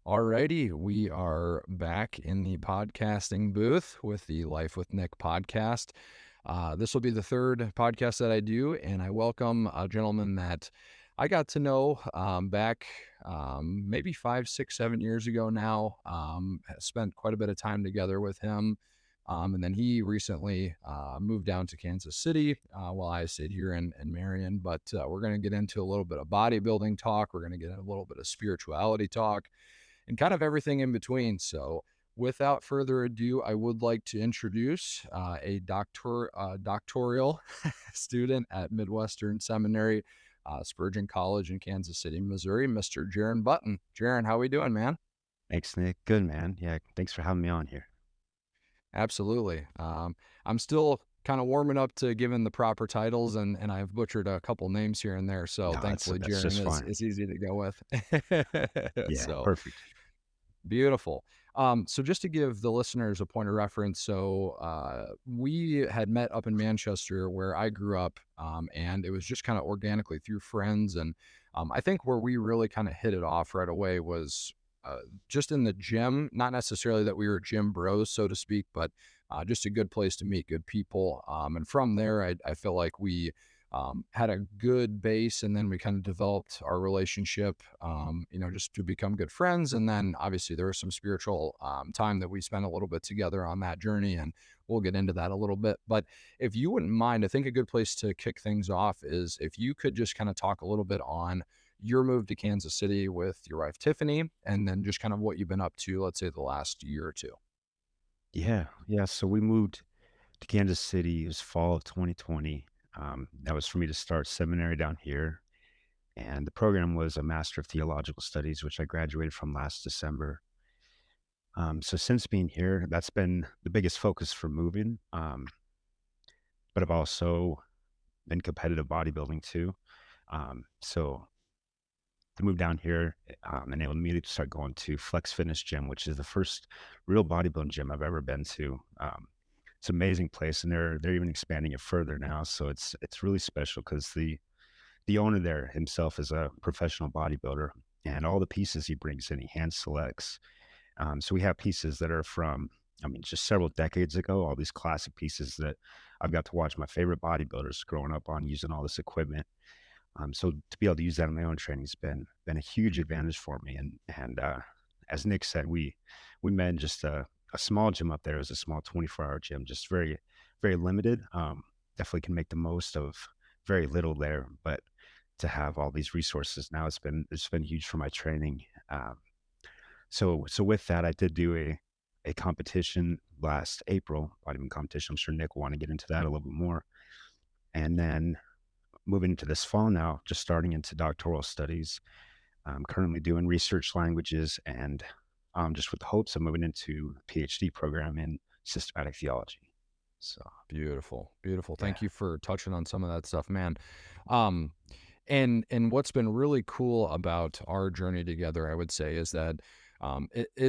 Alrighty, we are back in the podcasting booth with the Life with Nick podcast. This will be the third podcast that I do, and I welcome a gentleman that I got to know back maybe 5, 6, 7 years ago now. Spent quite a bit of time together with him. And then he recently moved down to Kansas City while I stayed here in Marion. But we're going to get into a little bit of bodybuilding talk. We're going to get into a little bit of spirituality talk and kind of everything in between. So without further ado, I would like to introduce a doctoral student at Midwestern Seminary Spurgeon College in Kansas City, Missouri, Mr. Jaron Button. Jaron, how we doing, man? Thanks, Nick. Good, man. Yeah, thanks for having me on here. Absolutely. I'm still kind of warming up to giving the proper titles, and I've butchered a couple names here and there. So No, thankfully, that's just Jaron fine. is easy to go with. Yeah, So perfect. beautiful. So just to give the listeners a point of reference, so we had met up in Manchester where I grew up, and it was just kind of organically through friends. And I think where we really kind of hit it off right away was just in the gym, not necessarily that we were gym bros, so to speak, but just a good place to meet good people. And from there, I feel like we had a good base, and then we kind of developed our relationship, just to become good friends. And then obviously there was some spiritual time that we spent a little bit together on that journey, and we'll get into that a little bit. But if you wouldn't mind, I think a good place to kick things off is if you could just kind of talk a little bit on your move to Kansas City with your wife, Tiffany, and then just kind of what you've been up to, let's say the last year or two. Yeah. So we moved to Kansas City. It was fall of 2020. That was for me to start seminary down here. And the program was a Master of Theological Studies, which I graduated from last December. So since being here, that's been the biggest focus for moving. But I've also been competitive bodybuilding too. So to move down here enabled me to start going to Flex Fitness Gym, which is the first real bodybuilding gym I've ever been to. It's an amazing place, and they're even expanding it further now. So it's really special because the owner there himself is a professional bodybuilder, and all the pieces he brings in, he hand selects. So we have pieces that are from, just several decades ago. All these classic pieces that I've got to watch my favorite bodybuilders growing up on using all this equipment. So to be able to use that in my own training has been a huge advantage for me. And as Nick said, we met in just a small gym up there. It was a small 24-hour gym, just very, very limited. Definitely can make the most of very little there, but to have all these resources now, it's been huge for my training. So with that, I did do a competition last April, bodybuilding competition. I'm sure Nick will want to get into that a little bit more. And then moving into this fall now, just starting into doctoral studies. I'm currently doing research languages and just with the hopes of moving into a PhD program in systematic theology. So, Beautiful, beautiful. yeah. Thank you for touching on some of that stuff, man. Um, and what's been really cool about our journey together, I would say, is that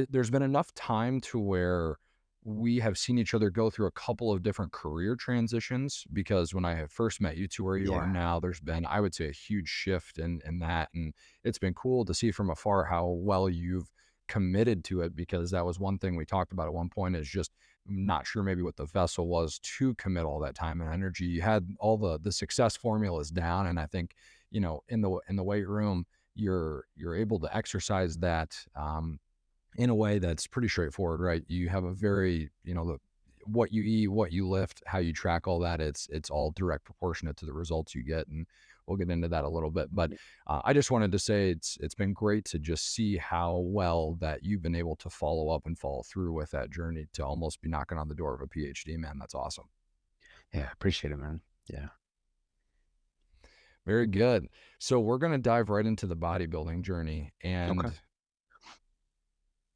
there's been enough time to where we have seen each other go through a couple of different career transitions. Because when I have first met you to where you are Yeah. now, there's been, I would say, a huge shift in that, and it's been cool to see from afar how well you've committed to it. Because that was one thing we talked about at one point, is just not sure maybe what the vessel was to commit all that time and energy. You had all the success formulas down, and I think in the weight room you're able to exercise that in a way that's pretty straightforward, right? You have a very, what you eat, what you lift, how you track all that, it's all direct proportionate to the results you get, and we'll get into that a little bit. But I just wanted to say it's been great to just see how well that you've been able to follow up and follow through with that journey to almost be knocking on the door of a PhD, man. That's awesome. Yeah. Appreciate it, man. Yeah. Very good. So we're going to dive right into the bodybuilding journey. Okay. And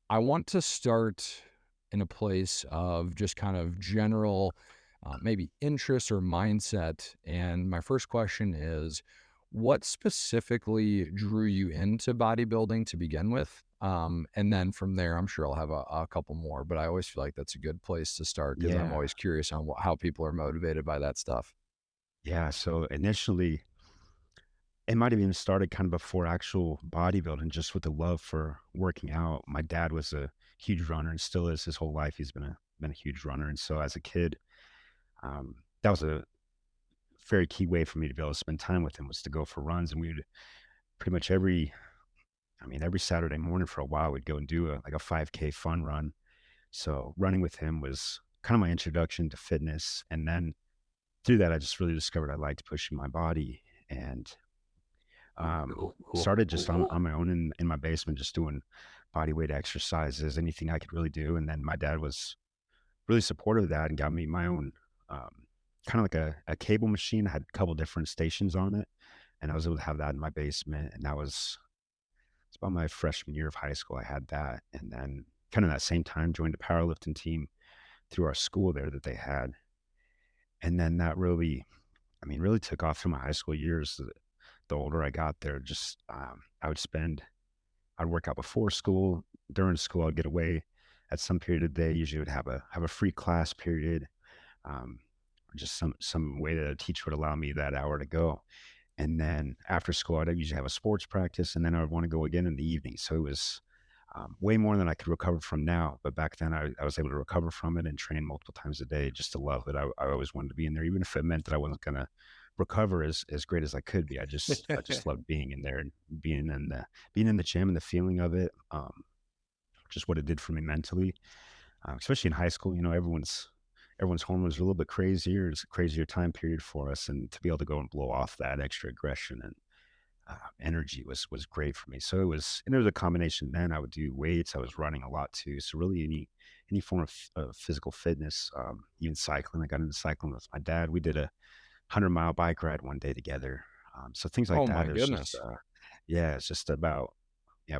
I want to start in a place of just kind of general, maybe interest or mindset. And my first question is, what specifically drew you into bodybuilding to begin with? And then from there, I'm sure I'll have a couple more, but I always feel like that's a good place to start because I'm Yeah. always curious on how people are motivated by that stuff. Yeah. So initially, it might have even started kind of before actual bodybuilding, just with the love for working out. My dad was a huge runner and still is his whole life. He's been a huge runner. And so as a kid, that was a very key way for me to be able to spend time with him was to go for runs. And we would pretty much every Saturday morning for a while, we'd go and do a 5K fun run. So running with him was kind of my introduction to fitness. And then through that, I just really discovered I liked pushing my body and started just on my own in my basement, just doing body weight exercises, anything I could really do. And then my dad was really supportive of that and got me my own kind of like a cable machine. I had a couple different stations on it, and I was able to have that in my basement. And that was it's about my freshman year of high school. I had that, and then kind of that same time joined a powerlifting team through our school there that they had. And then that really took off through my high school years. The older I got there, just I'd work out before school. During school, I'd get away at some period of the day. Usually, would have a free class period, or just some way that a teacher would allow me that hour to go. And then after school, I'd usually have a sports practice, and then I would want to go again in the evening. So it was way more than I could recover from now. But back then, I was able to recover from it and train multiple times a day just to love it. I always wanted to be in there, even if it meant that I wasn't going to recover as great as I could be. I just loved being in there and being in the gym and the feeling of it. Just what it did for me mentally, especially in high school. Everyone's hormones are a little bit crazier. It's a crazier time period for us, and to be able to go and blow off that extra aggression and energy was great for me. So there was a combination. Then I would do weights. I was running a lot too. So really any form of physical fitness, even cycling. I got into cycling with my dad. We did a 100-mile bike ride one day together. So things like Oh my that. It's just goodness. yeah, it's just about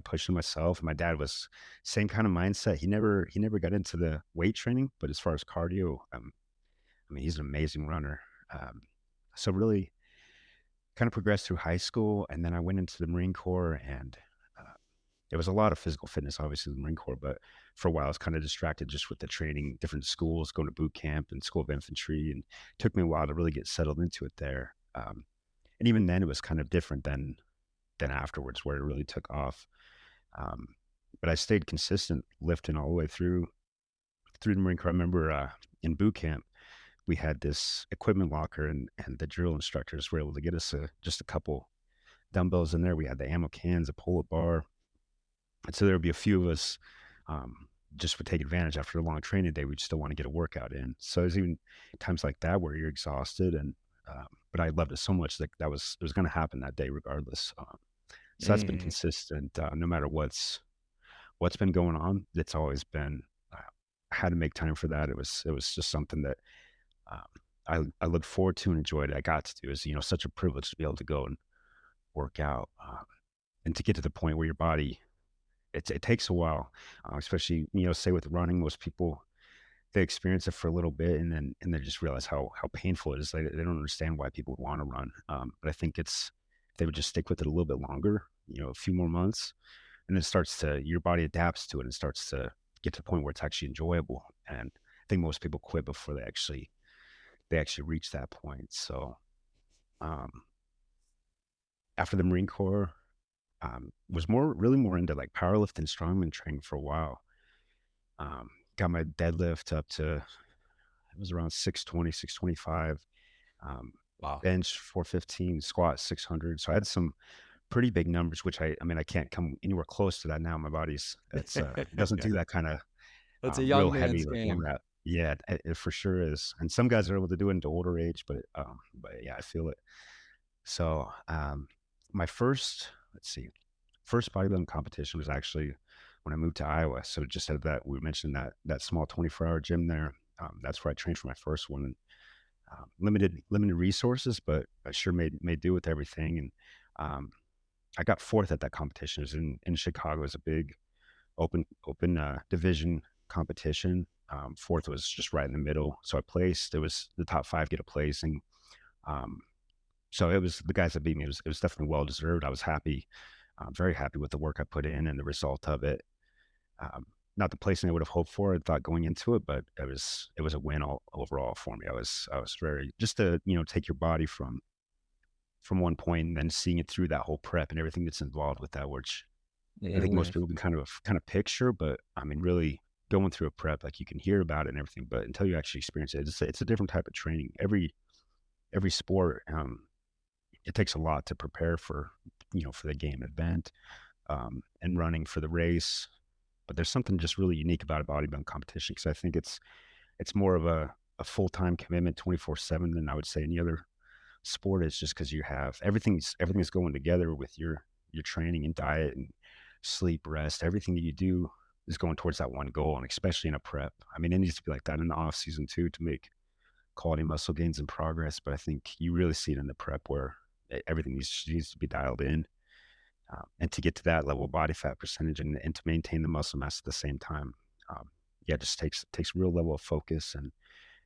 pushing myself. My dad was same kind of mindset. He never got into the weight training, but as far as cardio, he's an amazing runner. So really kind of progressed through high school, and then I went into the Marine Corps, and uh, it was a lot of physical fitness, obviously, the Marine Corps, but for a while I was kind of distracted just with the training, different schools, going to boot camp and School of Infantry, and it took me a while to really get settled into it there. And even then, it was kind of different than afterwards, where it really took off. Um, but I stayed consistent, lifting all the way through the Marine Corps. I remember in boot camp, we had this equipment locker, and the drill instructors were able to get us just a couple dumbbells in there. We had the ammo cans, a pull-up bar, and so there would be a few of us just would take advantage after a long training day. We'd still want to get a workout in. So there's even times like that where you're exhausted, and but I loved it so much that it was going to happen that day regardless. So that's been Mhm. consistent, no matter what's been going on. It's always been I had to make time for that. It was just something that um, I looked forward to and enjoyed. I got to do is such a privilege to be able to go and work out, and to get to the point where your body it takes a while, especially say with running. Most people they experience it for a little bit and they just realize how painful it is. They don't understand why people would want to run. But I think it's if they would just stick with it a little bit longer, a few more months, and it starts to your body adapts to it and starts to get to the point where it's actually enjoyable. And I think most people quit before they actually reach that point. So um, after the Marine Corps, was really more into like powerlifting, strongman training for a while. Got my deadlift up to it was around 620, 625. Um, Wow. bench 415, squat 600. So I had some pretty big numbers, which I can't come anywhere close to that now. My body's it doesn't Yeah. do that kind of That's a real young heavy man's like game. one rep. Yeah, it for sure is. And some guys are able to do it into older age, but yeah, I feel it. So my let's see, first bodybuilding competition was actually when I moved to Iowa. So just had that we mentioned that small 24-hour gym there. That's where I trained for my first one. And limited resources, but I sure made do with everything. And um, I got fourth at that competition. It was in Chicago. It was a big open division competition. Fourth was just right in the middle. So I placed. It was the top five get a placing. Um, so it was the guys that beat me. It was definitely well deserved. I was happy, very happy with the work I put in and the result of it. Um, not the placing I would have hoped for. I thought going into it, but it was a win overall for me. I was very just to take your body from from one point and then seeing it through that whole prep and everything that's involved with that, which I Yeah, think most people can kind of picture, but I mean, really going through a prep, like you can hear about it and everything, but until you actually experience it, it's a different type of training. Every sport, it takes a lot to prepare for, for the game event, and running for the race. But there's something just really unique about a bodybuilding competition because I think it's more of a full time commitment, 24/7 than I would say any other sport is, just because you have everything's going together with your training and diet and sleep, rest, everything that you do is going towards that one goal, and especially in a prep. I mean, it needs to be like that in the off season too to make quality muscle gains and progress. But I think you really see it in the prep where everything needs to be dialed in, and to get to that level of body fat percentage and to maintain the muscle mass at the same time. Um, yeah, it just takes real level of focus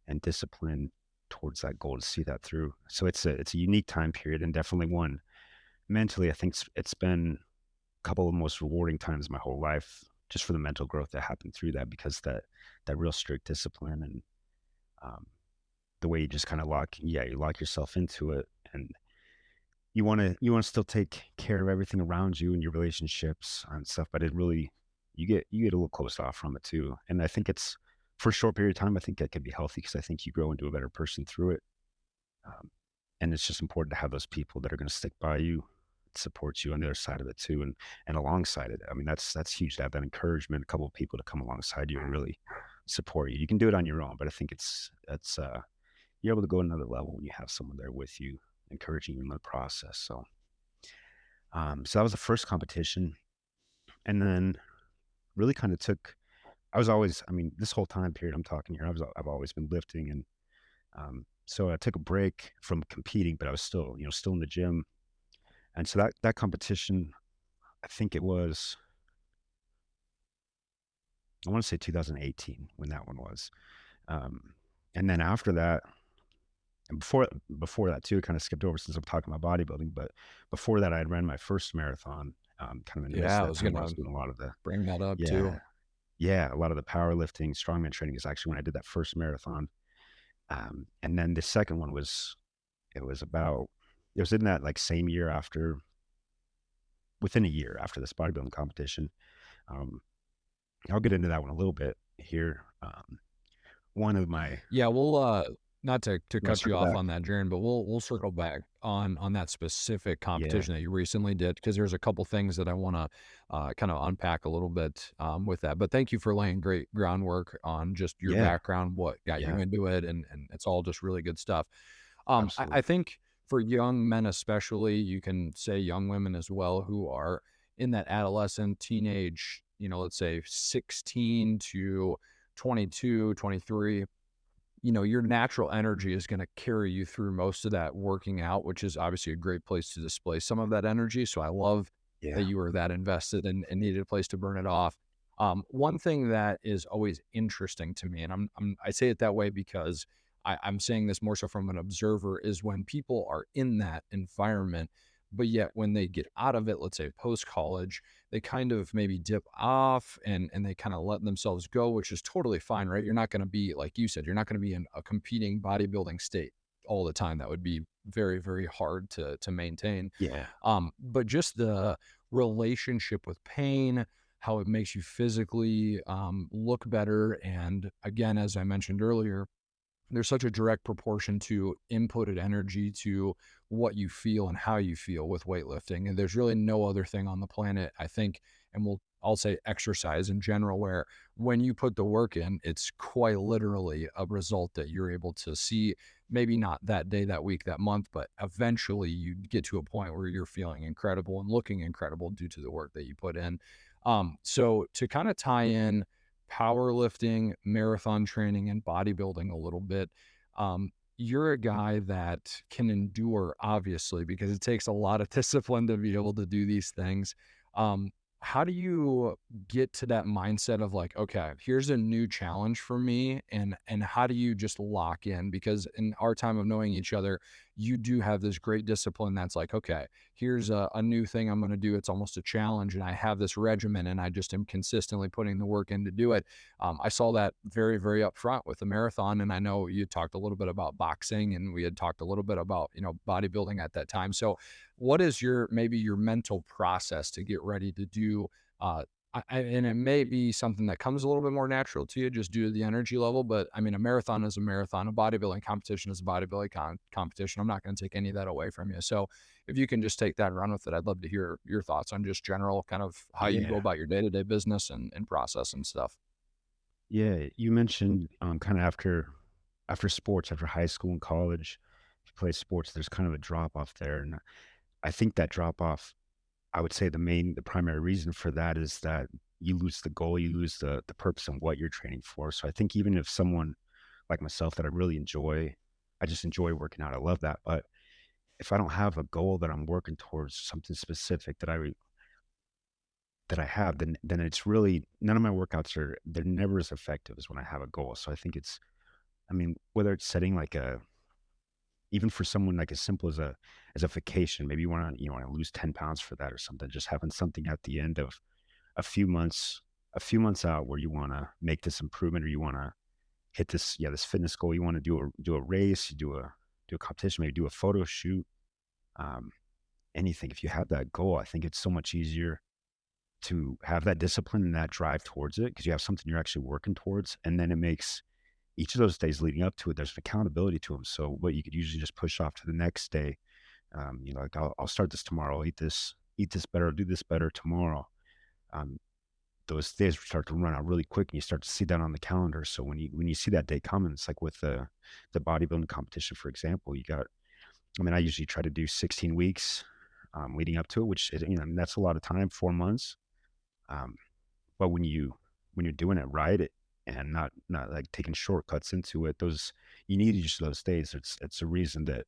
and discipline towards that goal to see that through. So it's a unique time period and definitely one mentally. I think it's been a couple of the most rewarding times of my whole life, just for the mental growth that happened through that, because that real strict discipline and, um, the way you just kind of you lock yourself into it, and you want to still take care of everything around you and your relationships and stuff, but it really you get a little closed off from it too. And I think it's for a short period of time. I think that can be healthy because I think you grow into a better person through it. Um, and it's just important to have those people that are going to stick by you, support you on the other side of it too, and alongside it. I mean, that's huge to have that encouragement, a couple of people to come alongside you and really support you. You can do it on your own, but I think it's you're able to go another level when you have someone there with you, encouraging you in the process. So that was the first competition, and then really kind of took. I was always, I mean, this whole time period I'm talking here, I've always been lifting, and so I took a break from competing, but I was still, still in the gym. And so that competition, I think it was, I want to say 2018 when that one was. Um, and then after that, and before that too, kind of skipped over since I'm talking about bodybuilding, but before that, I had ran my first marathon. Kind of in the midst yeah, of I that was time where I gonna was doing a lot of the, bring that up yeah, too. yeah, a lot of the powerlifting, strongman training is actually when I did that first marathon. And then the second one was, it was about, it was in that like same year after, within a year after this bodybuilding competition. Um, I'll get into that one a little bit here. One of my, Yeah, we'll not to you want to cut you circle off back? on that, Jaron, but we'll circle back on that specific Yeah, competition that you recently did because there's a couple things that I want to kind of unpack a little bit with that. But thank you for laying great groundwork on just your yeah, background, what got you yeah, into it, and it's all just really good stuff. I absolutely. think for young men especially, you can say young women as well who are in that adolescent teenage, let's say 16 to 22, 23. Your natural energy is going to carry you through most of that working out, which is obviously a great place to display some of that energy. So I love that Yeah, you were that invested and needed a place to burn it off. One thing that is always interesting to me, and I say it that way because I'm saying this more so from an observer, is when people are in that environment, but yet when they get out of it, let's say post college, they kind of maybe dip off and they kind of let themselves go, which is totally fine, right? You're not going to be, like you said, you're not going to be in a competing bodybuilding state all the time. That would be very, very hard to maintain. yeah, But just the relationship with pain, how it makes you physically look better. And again, as I mentioned earlier, there's such a direct proportion to inputted energy to what you feel and how you feel with weightlifting. And there's really no other thing on the planet, I think, and I'll say exercise in general, where when you put the work in, it's quite literally a result that you're able to see, maybe not that day, that week, that month, but eventually you get to a point where you're feeling incredible and looking incredible due to the work that you put in. So to kind of tie in powerlifting, marathon training, and bodybuilding a little bit. You're a guy that can endure, obviously, because it takes a lot of discipline to be able to do these things. Um, how do you get to that mindset of like, okay, here's a new challenge for me, and how do you just lock in? Because in our time of knowing each other, you do have this great discipline that's like, okay, here's a new thing I'm going to do. It's almost a challenge, and I have this regimen, and I just am consistently putting the work in to do it. I saw that very, very upfront with the marathon, and I know you talked a little bit about boxing, and we had talked a little bit about bodybuilding at that time. So, what is your maybe your mental process to get ready to do? And it may be something that comes a little bit more natural to you just due to the energy level. But I mean, a marathon is a marathon, a bodybuilding competition is a bodybuilding competition. I'm not going to take any of that away from you. So if you can just take that and run with it, I'd love to hear your thoughts on just general kind of how you go Yeah. about your day to day business and process and stuff. Yeah. You mentioned kind of after sports, after high school and college, if you play sports, there's kind of a drop off there. And I think that drop off, I would say the primary reason for that is that you lose the goal, you lose the purpose and what you're training for. So I think even if someone like myself that I just enjoy working out. I love that. But if I don't have a goal that I'm working towards, something specific that I have, then it's really none of my workouts they're never as effective as when I have a goal. So I think I mean, whether it's setting like a even for someone like as simple as a vacation, maybe you want to lose 10 pounds for that or something, just having something at the end of a few months, a few months out where you want to make this improvement or you want to hit this fitness goal. You want to do a race, you do a competition, maybe do a photo shoot, um, anything. If you have that goal, I think it's so much easier to have that discipline and that drive towards it because you have something you're actually working towards. And then it makes each of those days leading up to it, there's an accountability to them. So what you could usually just push off to the next day, like I'll start this tomorrow, I'll eat this better, I'll do this better tomorrow. Um, those days start to run out really quick and you start to see that on the calendar. So when you see that day coming, it's like with the bodybuilding competition, for example, I mean, I usually try to do 16 weeks leading up to it, which is, that's a lot of time, 4 months. Um, but when you're doing it right and not like taking shortcuts into it, you need each of those days. It's a reason that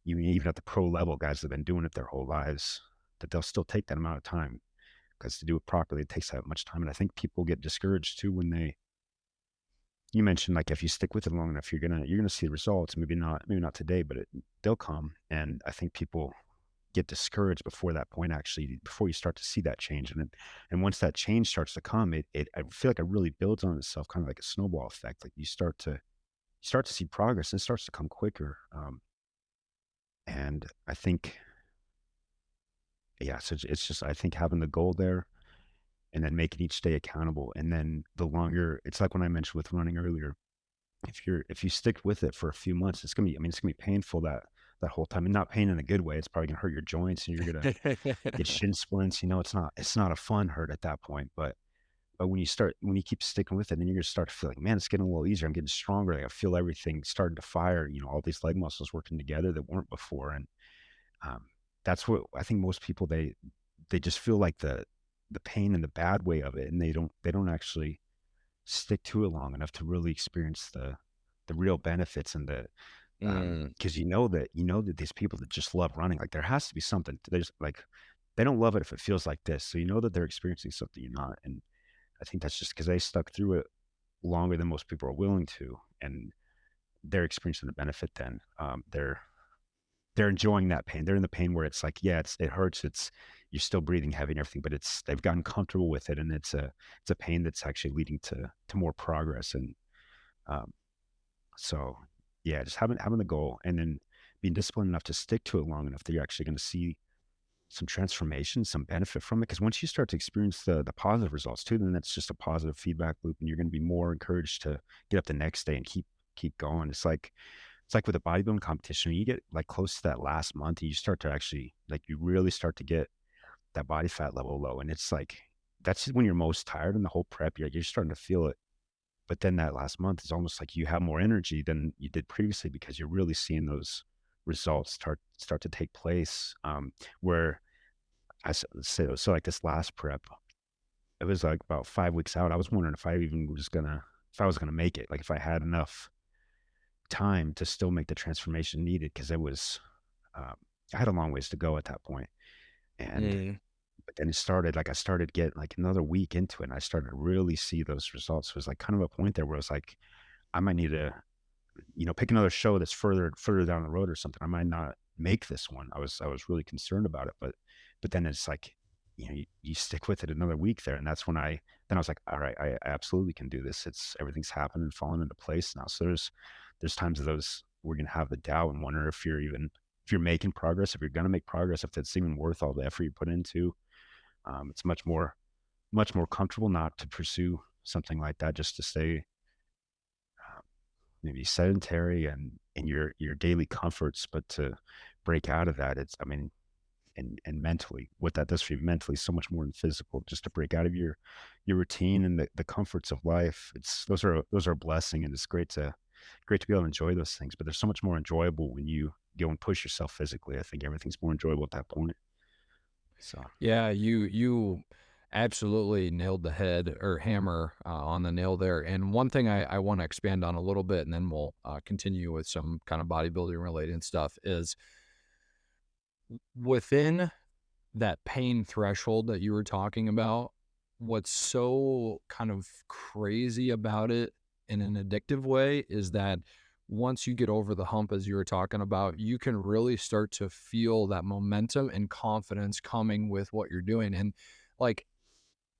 even at the pro level, guys that have been doing it their whole lives, that they'll still take that amount of time because to do it properly, it takes that much time. And I think people get discouraged too when you mentioned like if you stick with it long enough, you're gonna see the results. Maybe not today, but they'll come. And I think people get discouraged before that point, actually, before you start to see that change. And once that change starts to come, I feel like it really builds on itself, kind of like a snowball effect. Like you start to see progress and it starts to come quicker. And I think, yeah, so it's just I think having the goal there and then making each day accountable. And then the longer it's like when I mentioned with running earlier, if you stick with it for a few months, it's gonna be painful that whole time and not pain in a good way. It's probably gonna hurt your joints and you're gonna get shin splints. It's not a fun hurt at that point. But when you keep sticking with it, then you're gonna start to feel like, man, it's getting a little easier. I'm getting stronger. Like I feel everything starting to fire, all these leg muscles working together that weren't before. And um, that's what I think most people they just feel like the pain and the bad way of it, and they don't actually stick to it long enough to really experience the real benefits and the Mm. because you know that these people that just love running, like there has to be something. There's like they don't love it if it feels like this. So you know that they're experiencing something you're not, and I think that's just because they stuck through it longer than most people are willing to, and they're experiencing the benefit. Then they're enjoying that pain. They're in the pain where it's like, yeah, it hurts. You're still breathing heavy and everything, but they've gotten comfortable with it, and it's a pain that's actually leading to more progress. And um, so, yeah, just having the goal and then being disciplined enough to stick to it long enough that you're actually going to see some transformation, some benefit from it. Because once you start to experience the positive results too, then that's just a positive feedback loop, and you're going to be more encouraged to get up the next day and keep going. It's like with a bodybuilding competition, you get like close to that last month, and you start to actually like you really start to get that body fat level low, and it's like that's when you're most tired in the whole prep. You're starting to feel it, but then that last month is almost like you have more energy than you did previously because you're really seeing those results start to take place. Where so like this last prep, it was like about 5 weeks out. I was wondering if I was gonna make it, like if I had enough time to still make the transformation needed because um, I had a long ways to go at that point. And Mm. but then I started getting like another week into it and I started to really see those results. It was like kind of a point there where I was like, I might need to pick another show that's further down the road or something. I might not make this one. I was really concerned about it, but then it's like, you stick with it another week there, and that's when I was like, all right, I absolutely can do this. Everything's happened and fallen into place now. So there's times of those we're gonna have the doubt and wonder if you're making progress, if you're gonna make progress, if it's even worth all the effort you put into. It's much more comfortable not to pursue something like that, just to stay maybe sedentary and in your daily comforts, but to break out of that, it's I mean, and mentally, what that does for you mentally is so much more than physical. Just to break out of your routine and the comforts of life. Those are a blessing, and it's great to be able to enjoy those things. But they're so much more enjoyable when you go and push yourself physically. I think everything's more enjoyable at that point. So Yeah, you absolutely nailed the head or hammer on the nail there. And one thing I want to expand on a little bit, and then we'll continue with some kind of bodybuilding related stuff, is within that pain threshold that you were talking about. What's so kind of crazy about it in an addictive way is that once you get over the hump, as you were talking about, you can really start to feel that momentum and confidence coming with what you're doing. And like,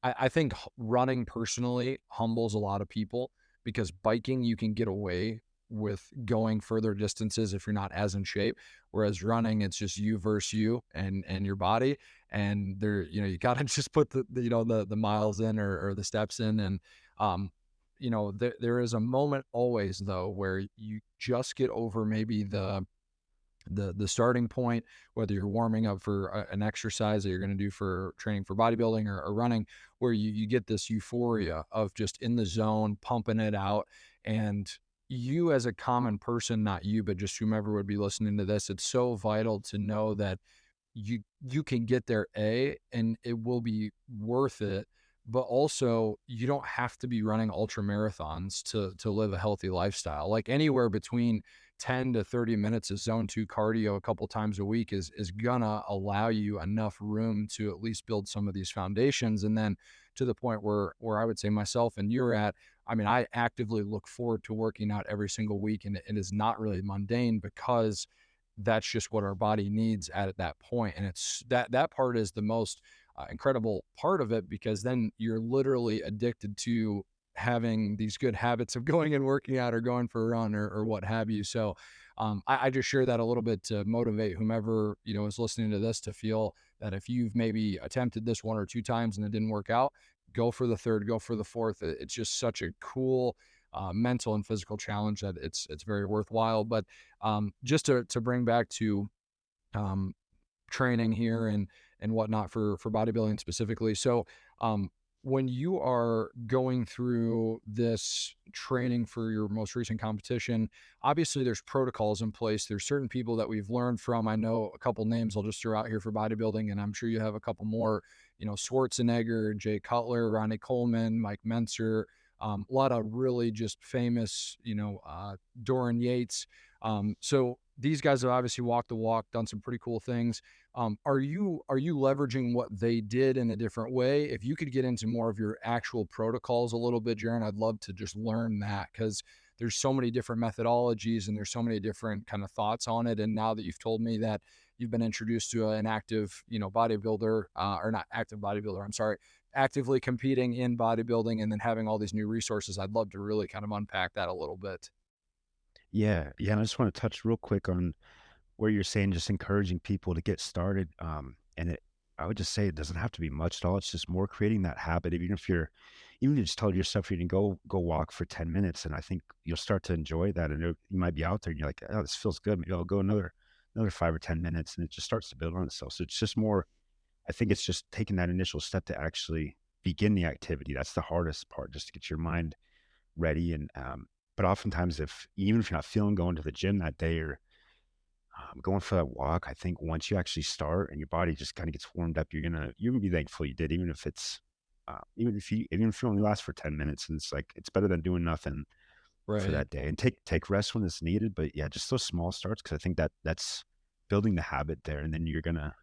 I think running personally humbles a lot of people because biking, you can get away with going further distances if you're not as in shape. Whereas running, it's just you versus you and your body. And there, you gotta just put the miles in or the steps in. And there is a moment always though where you just get over maybe the starting point, whether you're warming up for an exercise that you're going to do for training for bodybuilding or running, where you get this euphoria of just in the zone, pumping it out. And you as a common person, not you, but just whomever would be listening to this, it's so vital to know that you can get there, and it will be worth it. But also, you don't have to be running ultra marathons to live a healthy lifestyle. Like anywhere between 10 to 30 minutes of zone 2 cardio a couple times a week is gonna allow you enough room to at least build some of these foundations. And then to the point where I would say myself and you're at, I mean, I actively look forward to working out every single week, and it is not really mundane because that's just what our body needs at that point. And it's that part is the most incredible part of it, because then you're literally addicted to having these good habits of going and working out or going for a run or what have you. So I just share that a little bit to motivate whomever is listening to this, to feel that if you've maybe attempted this one or two times and it didn't work out, go for the third, go for the fourth. It's just such a cool mental and physical challenge that it's very worthwhile. But just to bring back to um, training here and whatnot for bodybuilding specifically. So when you are going through this training for your most recent competition, obviously there's protocols in place. There's certain people that we've learned from. I know a couple names I'll just throw out here for bodybuilding, and I'm sure you have a couple more. Schwarzenegger, Jay Cutler, Ronnie Coleman, Mike Menser, a lot of really just famous, Doran Yates. So these guys have obviously walked the walk, done some pretty cool things. Are you leveraging what they did in a different way? If you could get into more of your actual protocols a little bit, Jaron, I'd love to just learn that, because there's so many different methodologies and there's so many different kind of thoughts on it. And now that you've told me that you've been introduced to an active, bodybuilder, or not active bodybuilder, I'm sorry, actively competing in bodybuilding, and then having all these new resources, I'd love to really kind of unpack that a little bit. yeah, yeah. And I just want to touch real quick on where you're saying just encouraging people to get started. I would just say it doesn't have to be much at all. It's just more creating that habit. Even if you just tell yourself you can go walk for 10 minutes, and I think you'll start to enjoy that. And you might be out there and you're like, oh, this feels good. Maybe I'll go another 5 or 10 minutes, and it just starts to build on itself. So it's just more. I think it's just taking that initial step to actually begin the activity. That's the hardest part, just to get your mind ready. But oftentimes, even if you're not feeling going to the gym that day, or going for that walk, I think once you actually start and your body just kind of gets warmed up, you're gonna be thankful you did, even if you only last for 10 minutes. And it's better than doing nothing for Right. that day. And take rest when it's needed. But yeah, just those small starts, because I think that's building the habit there, and then you're gonna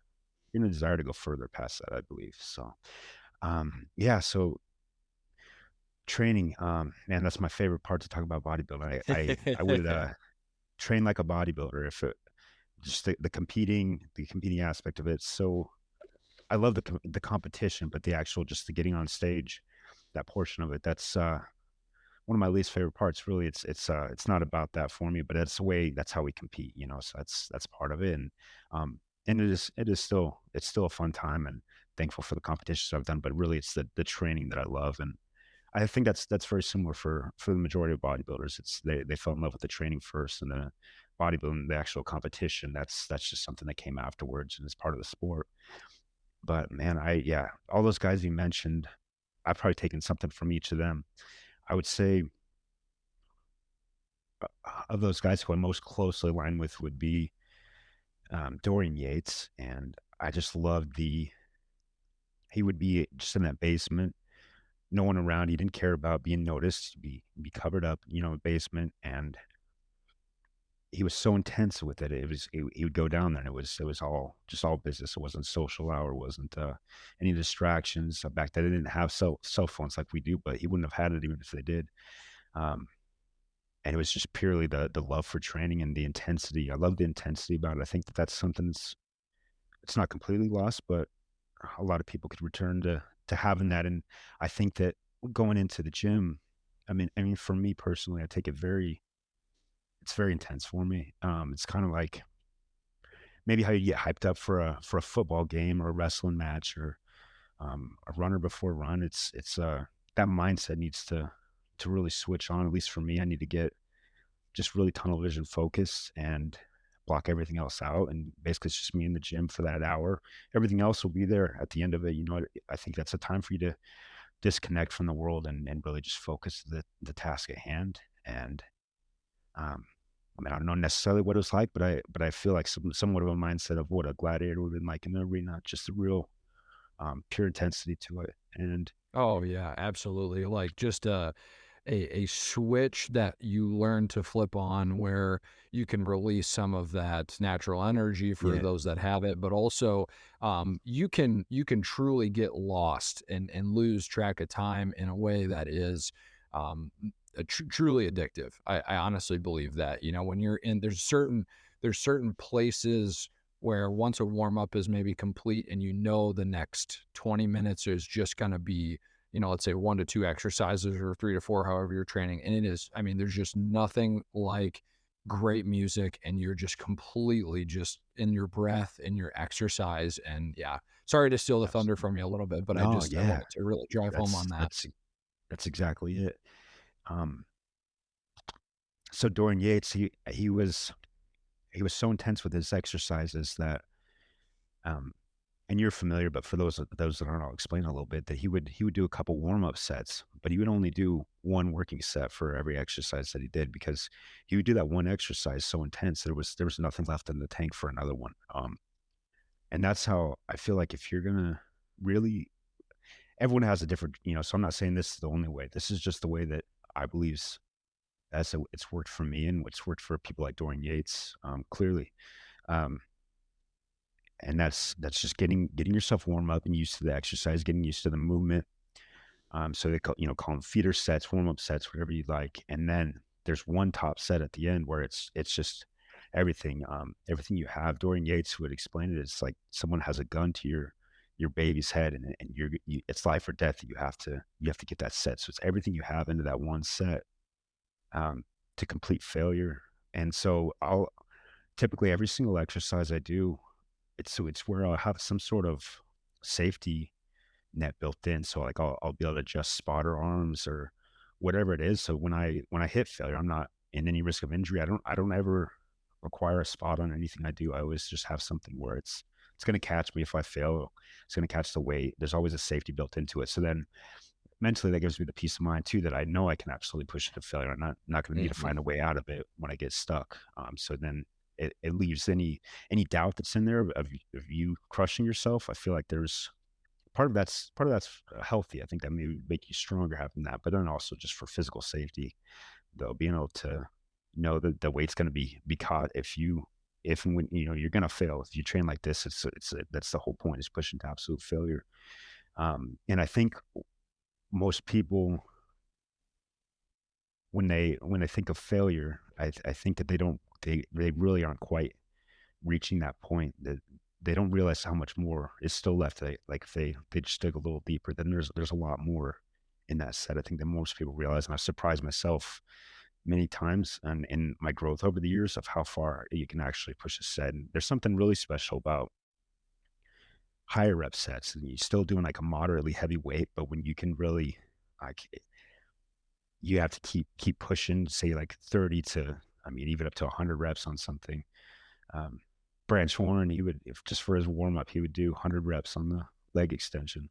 desire to go further past that, I believe. So yeah, so Training, man, that's my favorite part to talk about bodybuilding. I would, train like a bodybuilder if it just the competing aspect of it. So I love the competition, but the actual just the getting on stage, that portion of it, that's, one of my least favorite parts. Really, it's not about that for me, but that's how we compete, so that's part of it, and it's still a fun time, and thankful for the competitions I've done, but really it's the training that I love, and I think that's very similar for the majority of bodybuilders. They fell in love with the training first, and then bodybuilding, the actual competition, that's just something that came afterwards and is part of the sport. But man, yeah, all those guys you mentioned, I've probably taken something from each of them. I would say of those guys who I most closely align with would be Dorian Yates, and I just loved the he would be just in that basement, no one around. He didn't care about being noticed. Be covered up, basement, and he was so intense with it. He would go down there, and it was all business. It wasn't social hour. It wasn't any distractions. Back then, they didn't have cell phones like we do, but he wouldn't have had it even if they did. Um, and it was just purely the love for training and the intensity. I love the intensity about it. I think that's something it's not completely lost, but a lot of people could return to having that. And I think that going into the gym, I mean, for me personally, I take it it's very intense for me. It's kind of like maybe how you get hyped up for a football game or a wrestling match or a runner before a run. It's that mindset needs to really switch on. At least for me, I need to get just really tunnel vision focused and block everything else out. And basically, it's just me in the gym for that hour. Everything else will be there at the end of it. I think that's a time for you to disconnect from the world and really just focus the task at hand. And um, I mean, I don't know necessarily what it was like, but I feel like somewhat of a mindset of what a gladiator would have been like in the arena, just a real pure intensity to it. And Oh, yeah, absolutely. Like, just a switch that you learn to flip on where you can release some of that natural energy for yeah, those that have it, but also, you can truly get lost and lose track of time in a way that is, truly addictive. I honestly believe that, when you're in there's certain places where once a warm up is maybe complete and the next 20 minutes is just gonna be, let's say 1 to 2 exercises or 3 to 4, however you're training. And it is, I mean, there's just nothing like great music and you're just completely just in your breath, in your exercise. And yeah, sorry to steal the thunder absolutely. from you a little bit, but I No, just, I yeah, wanted to really drive home on that's that. that's that's exactly it. Um, so Dorian Yates, he was so intense with his exercises that um, and you're familiar, but for those that aren't, I'll explain a little bit that he would do a couple warm up sets, but he would only do one working set for every exercise that he did because he would do that one exercise so intense there was nothing left in the tank for another one. And that's how I feel like if you're gonna really, everyone has a different, so I'm not saying this is the only way. This is just the way that I believe it's worked for me and what's worked for people like Dorian Yates, clearly. Um, and that's just getting yourself warm up and used to the exercise, getting used to the movement. So they call them feeder sets, warm up sets, whatever you like. And then there's one top set at the end where it's just everything, everything you have. Dorian Yates would explain it. It's like someone has a gun to your baby's head, and it's life or death. You have to get that set. So it's everything you have into that one set, um, to complete failure. And so I'll typically every single exercise I do, it's where I'll have some sort of safety net built in. So like I'll be able to adjust spotter arms or whatever it is. So when I hit failure, I'm not in any risk of injury. I don't ever require a spot on anything I do. I always just have something where it's going to catch me if I fail. It's going to catch the weight. There's always a safety built into it. So then mentally that gives me the peace of mind too that I know I can absolutely push it to failure. I'm not going to need to Mhm. find a way out of it when I get stuck. So then it leaves any doubt that's in there of you crushing yourself. I feel like there's part of that's healthy. I think that may make you stronger having that, but then also just for physical safety, though, being able to know that the weight's going to be caught if and when you're going to fail. If you train like this, that's the whole point is pushing to absolute failure. And I think most people when they think of failure, I think that they really aren't quite reaching that point, that they don't realize how much more is still left. Like if they just dig a little deeper, then there's a lot more in that set. I think that most people realize, and I've surprised myself many times and in my growth over the years of how far you can actually push a set. And there's something really special about higher rep sets, and you're still doing like a moderately heavy weight, but when you can really like you have to keep pushing, say like 30 to, I mean, even up to 100 reps on something. Um, Branch Warren, he would, if just for his warm up, he would do 100 reps on the leg extension.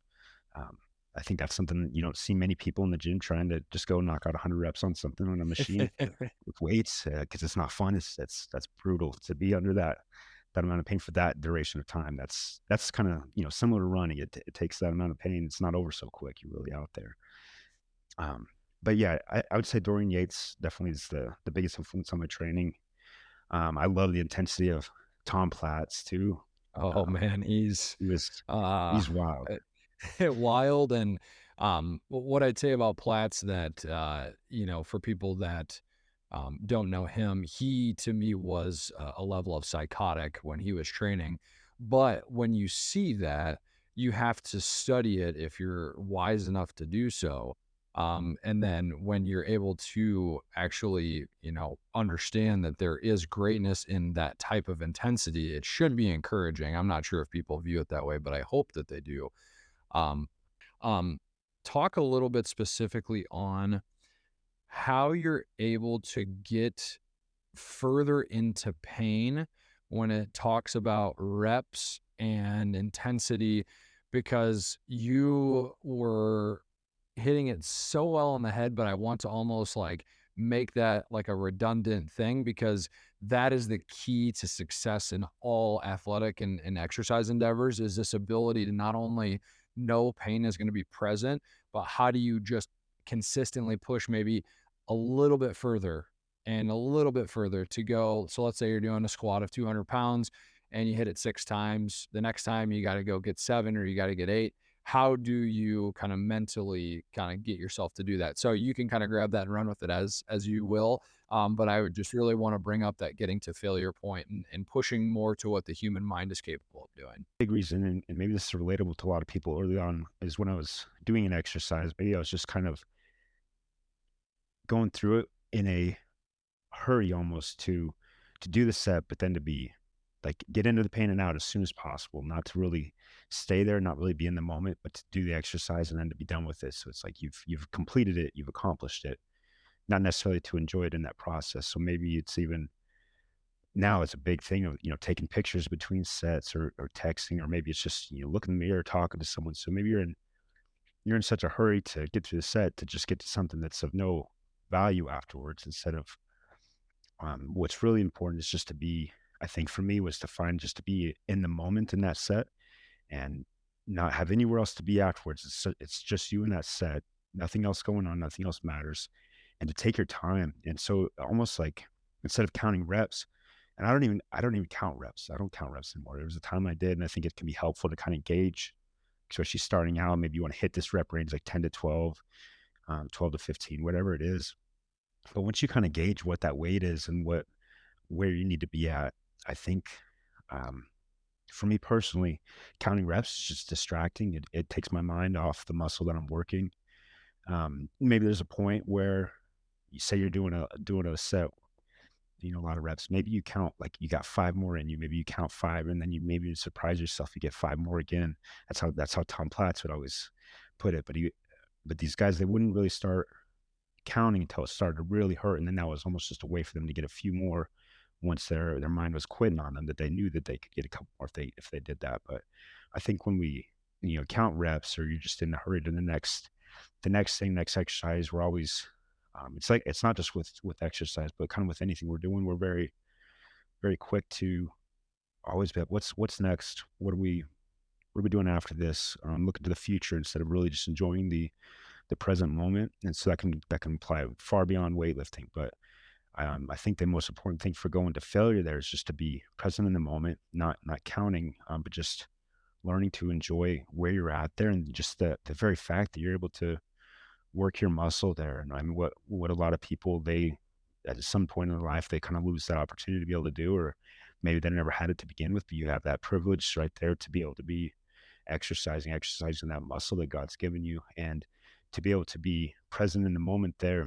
Um, I think that's something that you don't see many people in the gym trying to just go knock out 100 reps on something on a machine with weights, because it's not fun. That's brutal to be under that amount of pain for that duration of time. That's kind of, similar to running. It takes that amount of pain. It's not over so quick. You're really out there. Um, but yeah, I would say Dorian Yates definitely is the biggest influence on my training. I love the intensity of Tom Platz too. Oh Um, man, he's he was uh he's wild. wild. And what I'd say about Platts that for people that don't know him, he to me was a level of psychotic when he was training. But when you see that, you have to study it if you're wise enough to do so. And then when you're able to actually, understand that there is greatness in that type of intensity, it should be encouraging. I'm not sure if people view it that way, but I hope that they do. Um, um, Talk a little bit specifically on how you're able to get further into pain when it talks about reps and intensity, because you were hitting it so well on the head, but I want to almost like make that like a redundant thing, because that is the key to success in all athletic and exercise endeavors, is this ability to not only know pain is going to be present, but how do you just consistently push maybe a little bit further and a little bit further to go. So let's say you're doing a squat of 200 pounds and you hit it 6 times. The next time you got to go get 7 or you got to get 8. How do you kind of mentally kind of get yourself to do that? So you can kind of grab that and run with it as you will. But I would just really want to bring up that getting to failure point and pushing more to what the human mind is capable of doing. Big reason, and maybe this is relatable to a lot of people early on, is when I was doing an exercise, maybe I was just kind of going through it in a hurry almost to do the set, but then to be like get into the pain and out as soon as possible, not to really stay there, not really be in the moment, but to do the exercise and then to be done with it. So it's like you've completed it, you've accomplished it, not necessarily to enjoy it in that process. So maybe it's even now it's a big thing of taking pictures between sets or texting, or maybe it's just look in the mirror talking to someone. So maybe you're in such a hurry to get through the set to just get to something that's of no value afterwards, instead of what's really important is just to be, I think for me was to find just to be in the moment in that set and not have anywhere else to be afterwards. It's just you in that set, nothing else going on, nothing else matters, and to take your time. And so almost like instead of counting reps, and I don't even count reps. I don't count reps anymore. There was a time I did, and I think it can be helpful to kind of gauge, especially starting out. Maybe you want to hit this rep range like 10 to 12, 12 to 15, whatever it is. But once you kind of gauge what that weight is and where you need to be at, I think um, for me personally, counting reps is just distracting. It takes my mind off the muscle that I'm working. Maybe there's a point where you say you're doing a set, a lot of reps. Maybe you count like you got 5 more in you. Maybe you count 5, and then you maybe surprise yourself. You get 5 more again. That's how Tom Platz would always put it. But these guys, they wouldn't really start counting until it started to really hurt, and then that was almost just a way for them to get a few more once their mind was quitting on them, that they knew that they could get a couple more if they did that. But I think when we count reps, or you're just in a hurry to the next exercise, we're always it's like it's not just with exercise, but kind of with anything we're doing, we're very very quick to always be like, what's next, what are we doing after this, looking to the future instead of really just enjoying the present moment. And so that can apply far beyond weightlifting. But I think the most important thing for going to failure there is just to be present in the moment, not counting, but just learning to enjoy where you're at there, and just the very fact that you're able to work your muscle there. And I mean, what a lot of people, they at some point in their life, they kind of lose that opportunity to be able to do, or maybe they never had it to begin with, but you have that privilege right there to be able to be exercising that muscle that God's given you, and to be able to be present in the moment there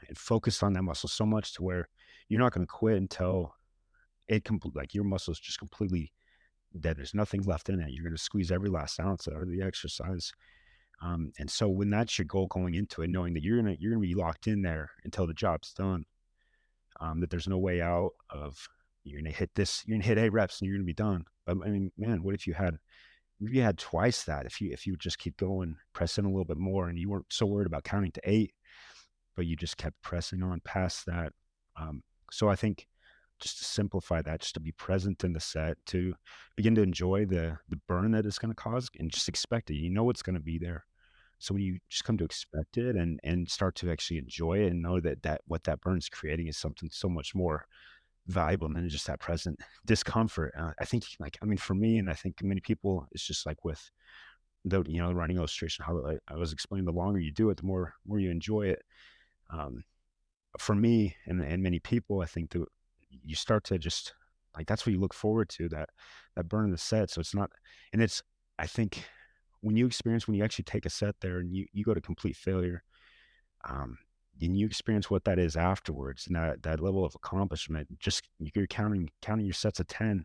and focused on that muscle so much to where you're not going to quit until like your muscle is just completely dead. There's nothing left in it. You're going to squeeze every last ounce out of the exercise. And so when that's your goal going into it, knowing that you're gonna be locked in there until the job's done, that there's no way out of you're gonna hit 8 reps and you're gonna be done. I mean, man, what if you had twice that, if you would just keep going, press in a little bit more, and you weren't so worried about counting to 8, but you just kept pressing on past that. So I think just to simplify that, just to be present in the set, to begin to enjoy the burn that it's going to cause, and just expect it. You know it's going to be there. So when you just come to expect it and start to actually enjoy it and know that what that burn's creating is something so much more valuable than just that present discomfort. I think, like, I mean, for me, and I think many people, it's just like with the running illustration, how I was explaining, the longer you do it, the more you enjoy it. Um, for me and many people, I think that you start to just like that's what you look forward to, that burn in the set. So it's not, and it's I think when you actually take a set there and you go to complete failure, um, and you experience what that is afterwards, and that level of accomplishment, just you're counting your sets of 10.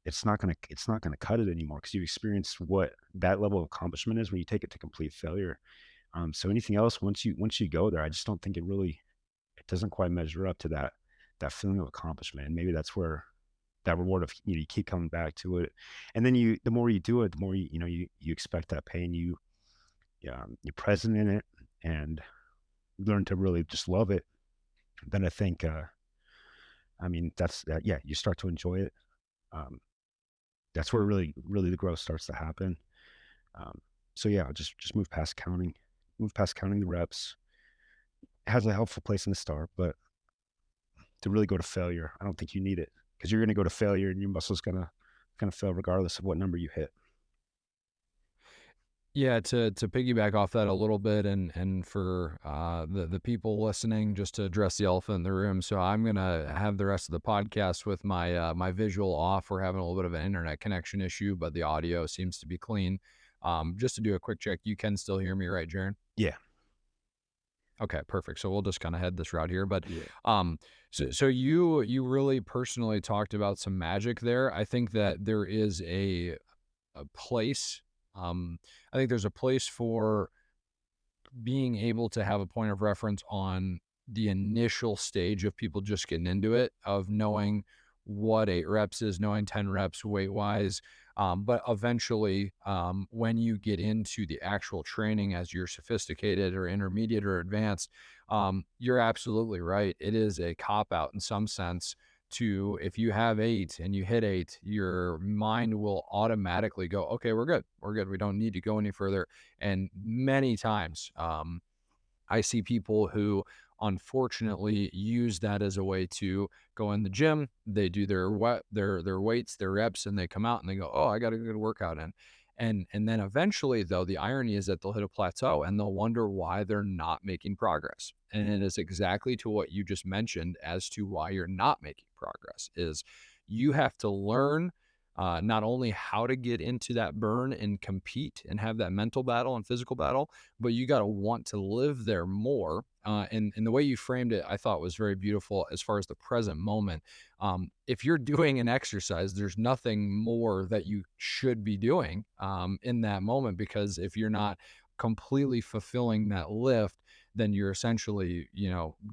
It's not gonna cut it anymore because you experience what that level of accomplishment is when you take it to complete failure. So anything else, once you go there, I just don't think it doesn't quite measure up to that feeling of accomplishment. And maybe that's where that reward of you keep coming back to it, and then the more you do it, the more you expect that pain. You're present in it and learn to really just love it. Then I think, I mean, that's that. Yeah, you start to enjoy it. Um, that's where really the growth starts to happen. Um, so yeah, just move past counting the reps. It has a helpful place in the start, but to really go to failure, I don't think you need it because you're going to go to failure and your muscle's gonna fail regardless of what number you hit. Yeah, to piggyback off that a little bit, and for the people listening, just to address the elephant in the room. So I'm gonna have the rest of the podcast with my my visual off. We're having a little bit of an internet connection issue, but the audio seems to be clean. Just to do a quick check, you can still hear me, right, Jaron? Yeah, Okay, perfect. So we'll just kind of head this route here, but yeah, um, so you really personally talked about some magic there. I think that there is a place. I think there's a place for being able to have a point of reference on the initial stage of people just getting into it, of knowing what 8 reps is, knowing 10 reps weight wise. But eventually, when you get into the actual training as you're sophisticated or intermediate or advanced, you're absolutely right. It is a cop out in some sense to, if you have 8 and you hit 8, your mind will automatically go, okay, we're good. We're good. We don't need to go any further. And many times, I see people who unfortunately use that as a way to go in the gym. They do their weights, their reps, and they come out and they go, "Oh, I got a good workout in." And then eventually, though, the irony is that they'll hit a plateau and they'll wonder why they're not making progress. And it is exactly to what you just mentioned as to why you're not making progress is you have to learn not only how to get into that burn and compete and have that mental battle and physical battle, but you got to want to live there more. And the way you framed it, I thought was very beautiful as far as the present moment. If you're doing an exercise, there's nothing more that you should be doing in that moment, because if you're not completely fulfilling that lift, then you're essentially,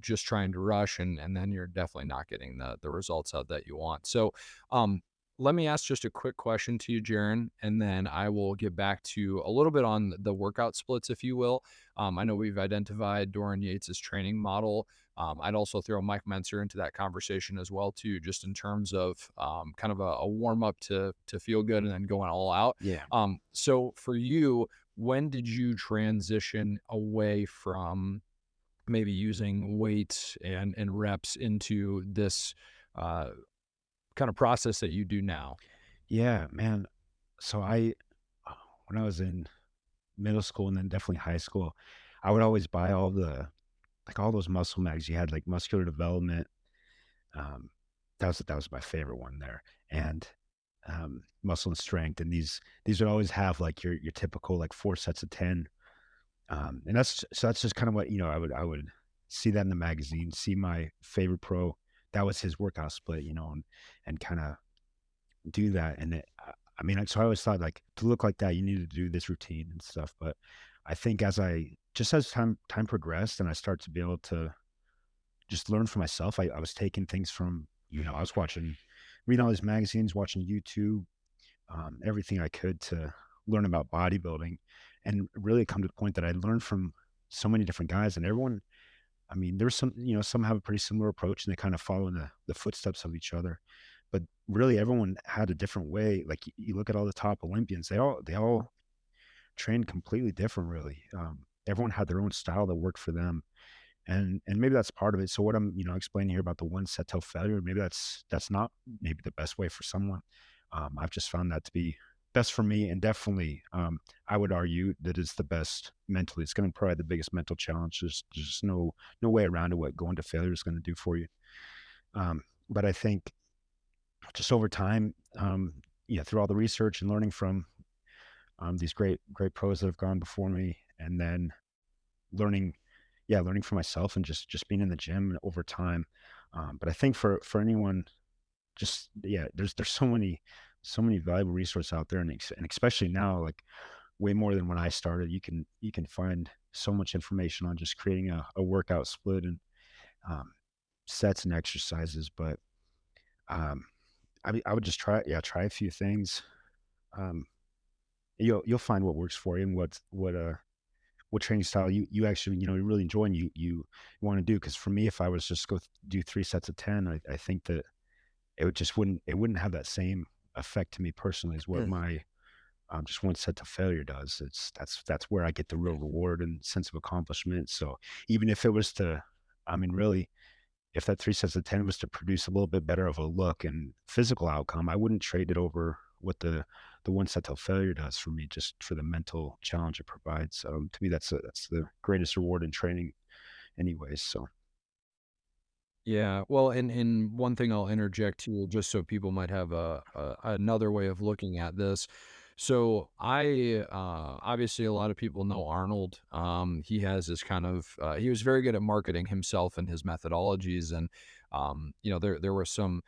just trying to rush, and then you're definitely not getting the results out that you want. So, um, let me ask just a quick question to you, Jaron, and then I will get back to a little bit on the workout splits, if you will. I know we've identified Doran Yates's training model. I'd also throw Mike Menser into that conversation as well, too, just in terms of kind of a warm up to feel good and then going all out. yeah. So for you, when did you transition away from maybe using weights and reps into this uh, kind of process that you do now? Yeah, man. So I when I was in middle school and then definitely high school, I would always buy all the like all those muscle mags. You had like muscular development. Um, that was my favorite one there, and muscle and strength. And these would always have like your typical like 4 sets of 10. And that's just kind of what, I would see that in the magazine, see my favorite pro, that was his workout split, and kind of do that. And I mean, so I always thought like to look like that, you need to do this routine and stuff. But I think as time progressed and I started to be able to just learn for myself, I was taking things from, I was reading all these magazines, watching YouTube, everything I could to learn about bodybuilding, and really come to the point that I learned from so many different guys, and everyone, I mean, there's some have a pretty similar approach and they kind of follow in the footsteps of each other. But really everyone had a different way. Like you look at all the top Olympians, they all trained completely different, really. Everyone had their own style that worked for them. And maybe that's part of it. So what I'm, explaining here about the one set till failure, maybe that's not maybe the best way for someone. I've just found that to be best for me, and definitely, I would argue that it's the best mentally. It's going to provide the biggest mental challenge. There's just no way around it what going to failure is going to do for you. But I think just over time, yeah, through all the research and learning from these great pros that have gone before me, and then learning learning for myself and just being in the gym over time. But I think for anyone, just there's so many valuable resources out there, and especially now, like way more than when I started. You can find so much information on just creating a workout split and um, sets and exercises. But um, I would just try a few things. Um, you'll find what works for you and what training style you actually, you really enjoy and you want to do. Because for me, if I was just do 3 sets of 10, I think that it wouldn't have that same effect to me personally as what my just one set to failure does. That's where I get the real reward and sense of accomplishment. So even if it was to, I mean, really, if that 3 sets of 10 was to produce a little bit better of a look and physical outcome, I wouldn't trade it over what the one set till failure does for me, just for the mental challenge it provides. To me, that's the greatest reward in training, anyways. So Yeah, well, and one thing I'll interject here, just so people might have another way of looking at this. So obviously a lot of people know Arnold. He has this kind of he was very good at marketing himself and his methodologies, and there were some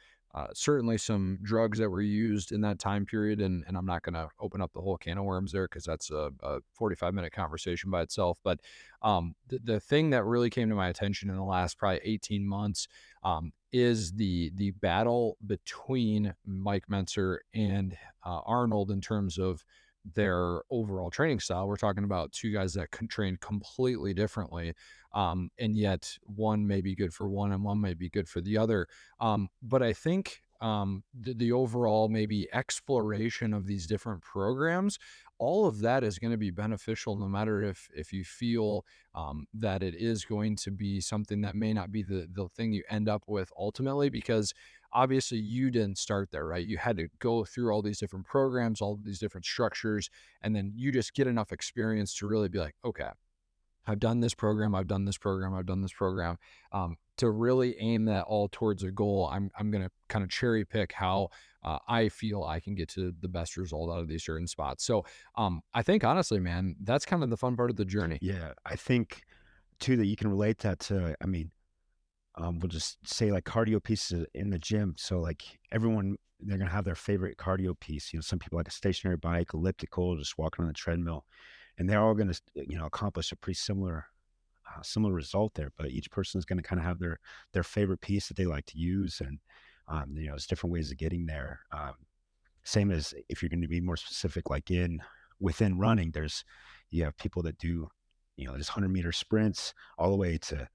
certainly some drugs that were used in that time period, and I'm not going to open up the whole can of worms there because that's a 45-minute conversation by itself. But the thing that really came to my attention in the last probably 18 months is the battle between Mike Mentzer and Arnold in terms of their overall training style. We're talking about two guys that can train completely differently, and yet one may be good for one and one may be good for the other. But I think the overall maybe exploration of these different programs, all of that is going to be beneficial, no matter if you feel that it is going to be something that may not be the thing you end up with ultimately, because obviously you didn't start there, right? You had to go through all these different programs, all these different structures, and then you just get enough experience to really be like, okay, I've done this program, I've done this program, I've done this program. To really aim that all towards a goal, I'm going to kind of cherry pick how I feel I can get to the best result out of these certain spots. So I think honestly, man, that's kind of the fun part of the journey. yeah, I think too that you can relate that to. I mean, we'll just say like cardio pieces in the gym. So like everyone, they're gonna have their favorite cardio piece. Some people like a stationary bike, elliptical, just walking on the treadmill, and they're all gonna accomplish a pretty similar result there. But each person is gonna kind of have their favorite piece that they like to use, and there's different ways of getting there. Same as if you're going to be more specific, like within running, you have people that do just 100-meter sprints all the way to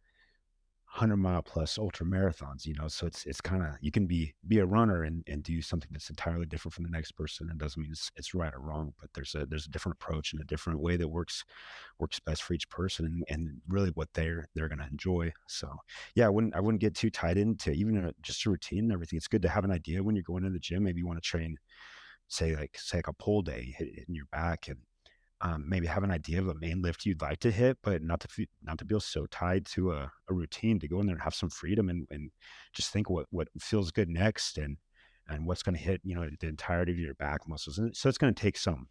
100-mile plus ultra marathons, so it's kind of, you can be a runner and do something that's entirely different from the next person. It doesn't mean it's right or wrong, but there's a different approach and a different way that works best for each person, and really what they're going to enjoy. So yeah, I wouldn't get too tied into even just a routine and everything. It's good to have an idea when you're going to the gym. Maybe you want to train, say like a pull day, hitting your back, and maybe have an idea of a main lift you'd like to hit, but not to feel so tied to a routine to go in there and have some freedom and just think what feels good next and what's going to hit, the entirety of your back muscles. And so it's going to take some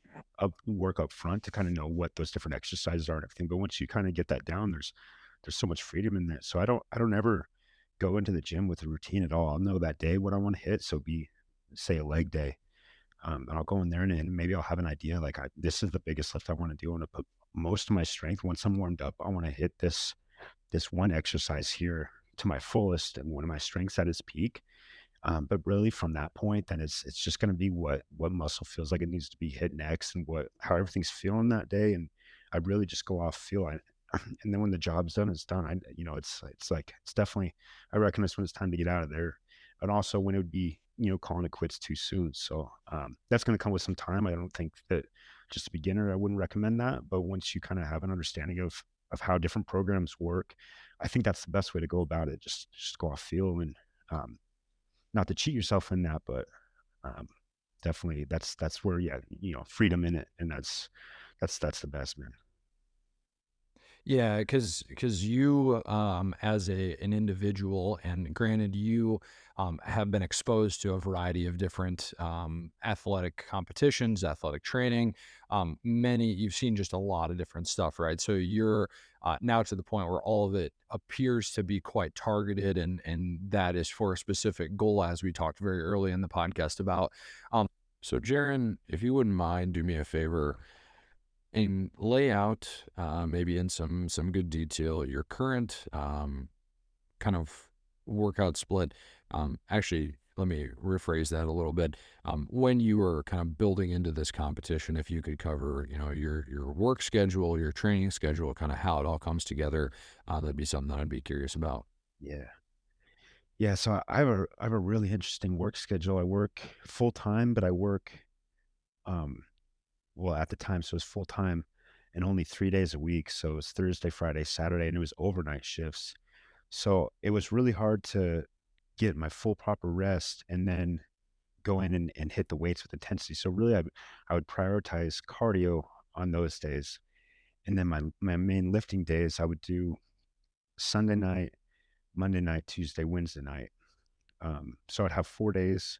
work up front to kind of know what those different exercises are and everything. But once you kind of get that down, there's so much freedom in that. So I don't ever go into the gym with a routine at all. I'll know that day what I want to hit. So be say a leg day. And I'll go in there and maybe I'll have an idea like this is the biggest lift I want to do. I want to put most of my strength once I'm warmed up. I want to hit this one exercise here to my fullest and one of my strengths at its peak. But really from that point, then it's just going to be what muscle feels like it needs to be hit next and what how everything's feeling that day. And I really just go off feel. And then when the job's done, it's done. It's like it's definitely I recognize when it's time to get out of there, and also when it would be calling it quits too soon. So that's going to come with some time. I don't think that just a beginner, I wouldn't recommend that. But once you kind of have an understanding of how different programs work, I think that's the best way to go about it. Just go off feel and um, not to cheat yourself in that, but um, definitely that's where freedom in it, and that's the best, man. Yeah, because you, as an individual, and granted, you have been exposed to a variety of different athletic competitions, athletic training. You've seen just a lot of different stuff, right? So you're now to the point where all of it appears to be quite targeted, and that is for a specific goal, as we talked very early in the podcast about. So, Jaron, if you wouldn't mind, do me a favor and lay out, maybe in some good detail, your current kind of workout split. Actually, let me rephrase that a little bit. When you were kind of building into this competition, if you could cover, your work schedule, your training schedule, kind of how it all comes together, that'd be something that I'd be curious about. Yeah. Yeah, so I have a really interesting work schedule. I work full time, but I work um well at the time, so it's full time and only 3 days a week. So it's Thursday, Friday, Saturday, and it was overnight shifts. So it was really hard to get my full proper rest and then go in and hit the weights with intensity. So really I would prioritize cardio on those days. And then my main lifting days I would do Sunday night, Monday night, Tuesday, Wednesday night. So I'd have 4 days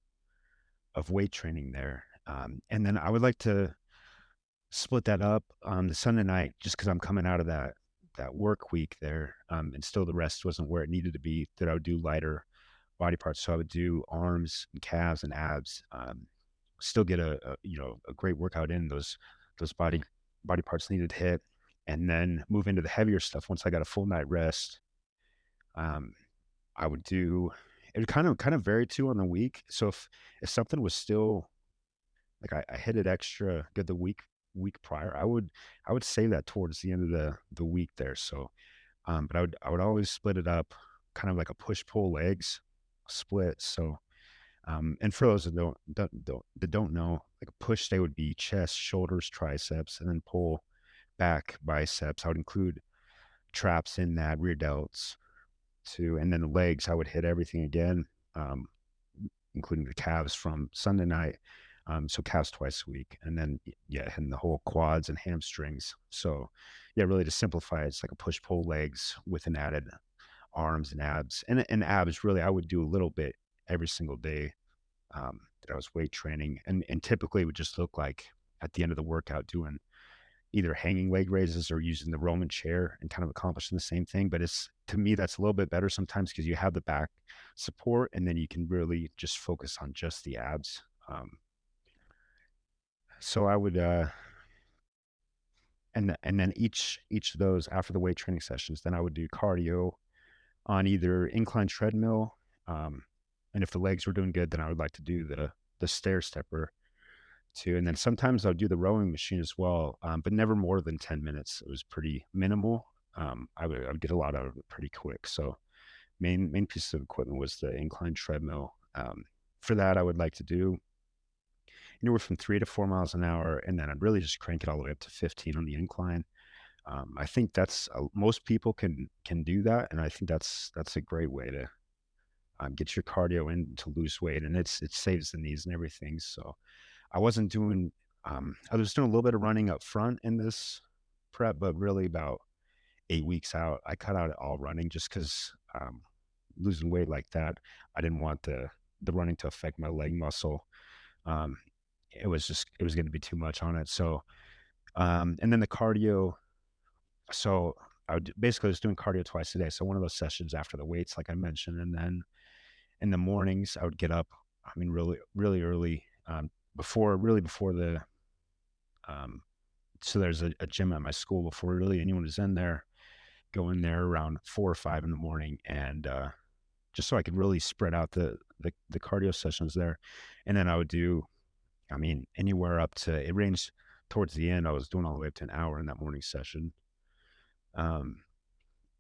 of weight training there. And then I would like to split that up on the Sunday night just because I'm coming out of that work week there. And still the rest wasn't where it needed to be, that I would do lighter body parts. So I would do arms and calves and abs. Still get a great workout in those body parts needed to hit, and then move into the heavier stuff once I got a full night rest. Um, I would do it would kind of vary too on the week. So if something was still like I hit it extra good the week prior, I would say that towards the end of the week there. So but I would always split it up kind of like a push pull legs split. So and for those that don't know, like a push day would be chest, shoulders, triceps, and then pull back biceps. I would include traps in that, rear delts too, and then the legs. I would hit everything again, um, including the calves from Sunday night. So calves twice a week, and then yeah, and the whole quads and hamstrings. So yeah, really to simplify, it's like a push pull legs with an added arms and abs, and abs. Really, I would do a little bit every single day that I was weight training, and typically it would just look like at the end of the workout doing either hanging leg raises or using the Roman chair and kind of accomplishing the same thing. But it's to me that's a little bit better sometimes because you have the back support, and then you can really just focus on just the abs. So I would and then each of those after the weight training sessions, then I would do cardio on either incline treadmill, um, and if the legs were doing good, then I would like to do the stair stepper too. And then sometimes I'll do the rowing machine as well, but never more than 10 minutes. It was pretty minimal. I would get a lot out of it pretty quick. So main piece of equipment was the incline treadmill. For that, I would like to do anywhere from 3 to 4 miles an hour, and then I'd really just crank it all the way up to 15 on the incline. I think that's most people can do that, and I think that's a great way to get your cardio in to lose weight, and it saves the knees and everything. So I wasn't doing. I was doing a little bit of running up front in this prep, but really about 8 weeks out, I cut out all running just because losing weight like that, I didn't want the running to affect my leg muscle. Um, it was going to be too much on it. So, and then the cardio. So basically I was doing cardio twice a day. So one of those sessions after the weights, like I mentioned, and then in the mornings I would get up. I mean, really, really early, before the um, so there's a gym at my school before really anyone is in there. Go in there around 4 or 5 in the morning, and just so I could really spread out the cardio sessions there. And then I would do, I mean, anywhere up to, it ranged towards the end. I was doing all the way up to an hour in that morning session. Um,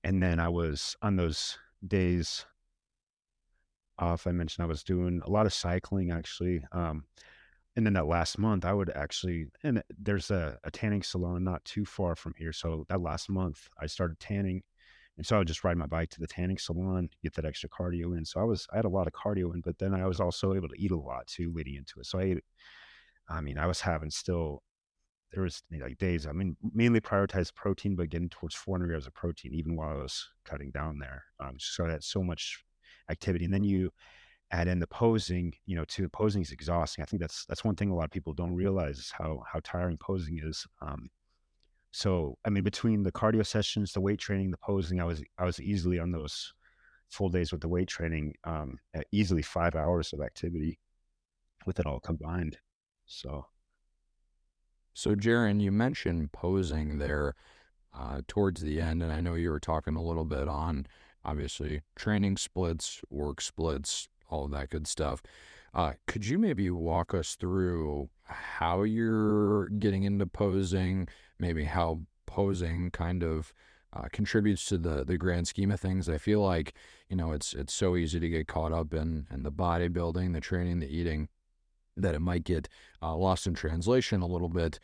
and then I was on those days off. I mentioned I was doing a lot of cycling actually. And then that last month, I would actually, and there's a tanning salon not too far from here. So that last month, I started tanning. And so I would just ride my bike to the tanning salon, get that extra cardio in. So I had a lot of cardio in, but then I was also able to eat a lot too leading into it. So I mean, I was having still, there was like days, I mean, mainly prioritized protein, but getting towards 400 grams of protein, even while I was cutting down there. So I had so much activity. And then you add in the posing, to posing is exhausting. I think that's one thing a lot of people don't realize is how tiring posing is. So I mean, between the cardio sessions, the weight training, the posing, I was easily on those full days with the weight training, at easily 5 hours of activity with it all combined. So So, Jaron, you mentioned posing there towards the end, and I know you were talking a little bit on obviously training splits, work splits, all of that good stuff. Could you maybe walk us through how you're getting into posing, maybe how posing kind of contributes to the grand scheme of things? I feel like, it's so easy to get caught up in the bodybuilding, the training, the eating, that it might get lost in translation a little bit.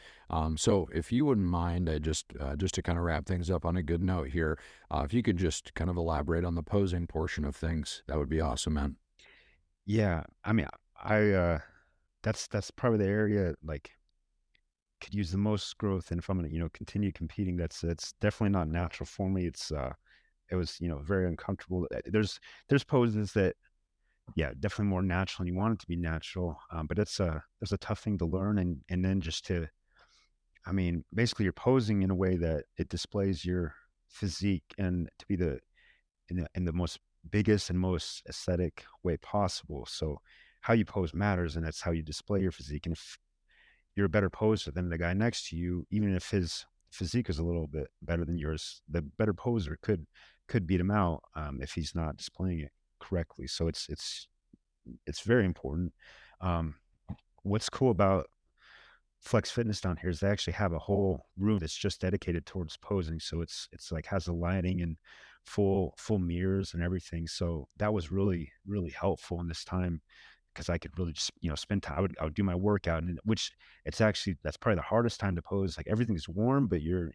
So if you wouldn't mind, I just to kind of wrap things up on a good note here, if you could just kind of elaborate on the posing portion of things, that would be awesome, man. yeah, I mean, that's probably the area like could use the most growth. And if I'm gonna, continue competing, that's definitely not natural for me. It was, very uncomfortable. There's poses that, yeah, definitely more natural, and you want it to be natural. But it's a tough thing to learn, and then just to, I mean, basically you're posing in a way that it displays your physique and to be in the most biggest and most aesthetic way possible. So how you pose matters, and that's how you display your physique. And if you're a better poser than the guy next to you, even if his physique is a little bit better than yours, the better poser could beat him out, if he's not displaying it correctly. So it's very important. Um, what's cool about Flex Fitness down here is they actually have a whole room that's just dedicated towards posing. So it's like has the lighting and full mirrors and everything. So that was really really helpful in this time because I could really just spend time. I would do my workout, and which it's actually that's probably the hardest time to pose. Like everything's warm, but you're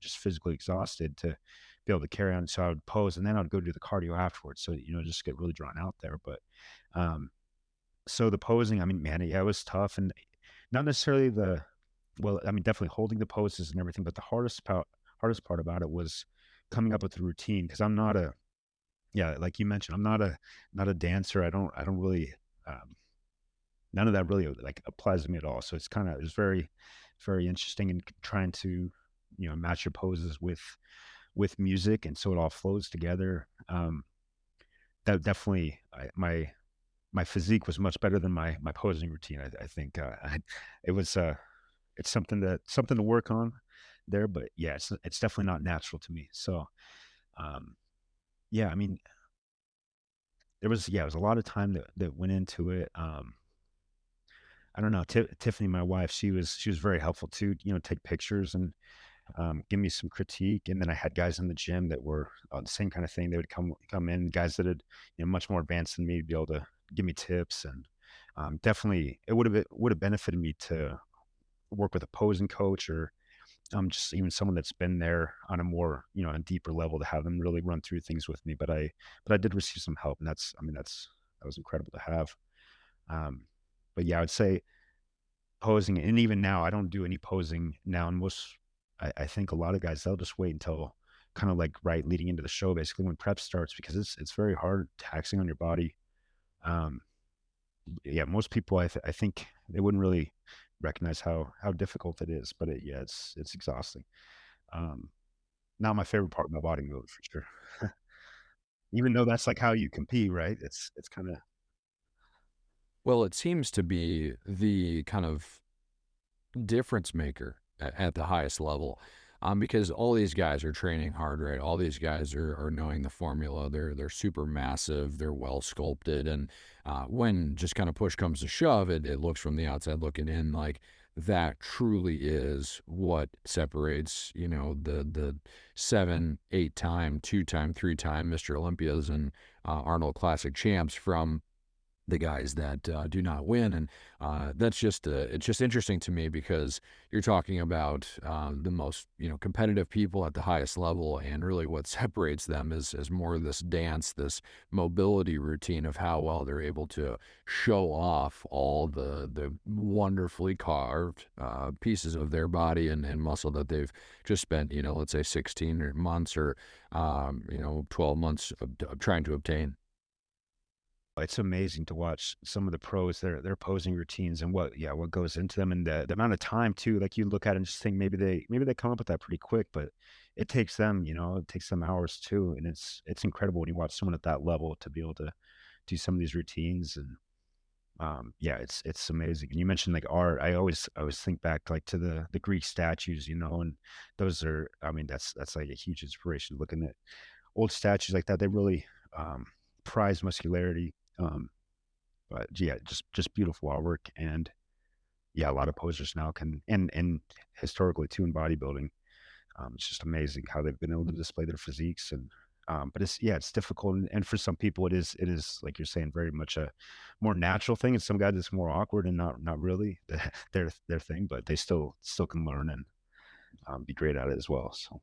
just physically exhausted to be able to carry on. So I would pose, and then I'd go do the cardio afterwards. So just get really drawn out there. But um, so the posing, I mean, man, yeah, it was tough, and not necessarily well, I mean, definitely holding the poses and everything, but the hardest part about it was coming up with the routine because I'm not a yeah, like you mentioned, I'm not a dancer. I don't really none of that really like applies to me at all. So it's very very interesting in trying to match your poses with music, and so it all flows together. That definitely my physique was much better than my posing routine. I think it was it's something to work on there, but yeah, it's definitely not natural to me. So um, yeah, I mean, it was a lot of time that went into it. I don't know, Tiffany, my wife, she was very helpful too. Take pictures and give me some critique. And then I had guys in the gym that were the same kind of thing. They would come in, guys that had much more advanced than me, to be able to give me tips. And definitely, it would have benefited me to work with a posing coach, or just even someone that's been there on a more a deeper level, to have them really run through things with me. But I did receive some help, and that was incredible to have. Um, but yeah, I would say posing, and even now, I don't do any posing now, and I think a lot of guys, they'll just wait until kinda, like, right leading into the show, basically, when prep starts because it's very hard, taxing on your body. Um, yeah, most people, I think they wouldn't really recognize how difficult it is, but yeah, it's exhausting. Um, Not my favorite part of my bodybuilding for sure. Even though that's, like, how you compete, right? It's kinda Well, it seems to be the kind of difference maker at the highest level, because all these guys are training hard, right? All these guys are knowing the formula. They're super massive. They're well sculpted, and when just kind of push comes to shove, it looks from the outside looking in like that truly is what separates, the 7, 8 time, 2 time, 3 time Mr. Olympias and Arnold Classic champs from the guys that do not win. And that's just it's just interesting to me because you're talking about the most competitive people at the highest level, and really what separates them is more this dance, this mobility routine of how well they're able to show off all the wonderfully carved pieces of their body and muscle that they've just spent, let's say 16 or months or 12 months of trying to obtain. it's amazing to watch some of the pros, their posing routines and what goes into them and the amount of time too. Like, you look at it and just think maybe they come up with that pretty quick, but it takes them hours too, and it's incredible when you watch someone at that level to be able to do some of these routines and, yeah, it's amazing. And you mentioned, like, art. I always think back, like, to the Greek statues, and those are I mean, that's, like, a huge inspiration looking at old statues like that. They really, prize muscularity, but yeah, just beautiful artwork, and yeah, a lot of posers now can and historically too in bodybuilding, it's just amazing how they've been able to display their physiques and, but it's difficult, and for some people it is like you're saying, very much a more natural thing, and some guys it's more awkward and not really their thing, but they still can learn and, be great at it as well, so.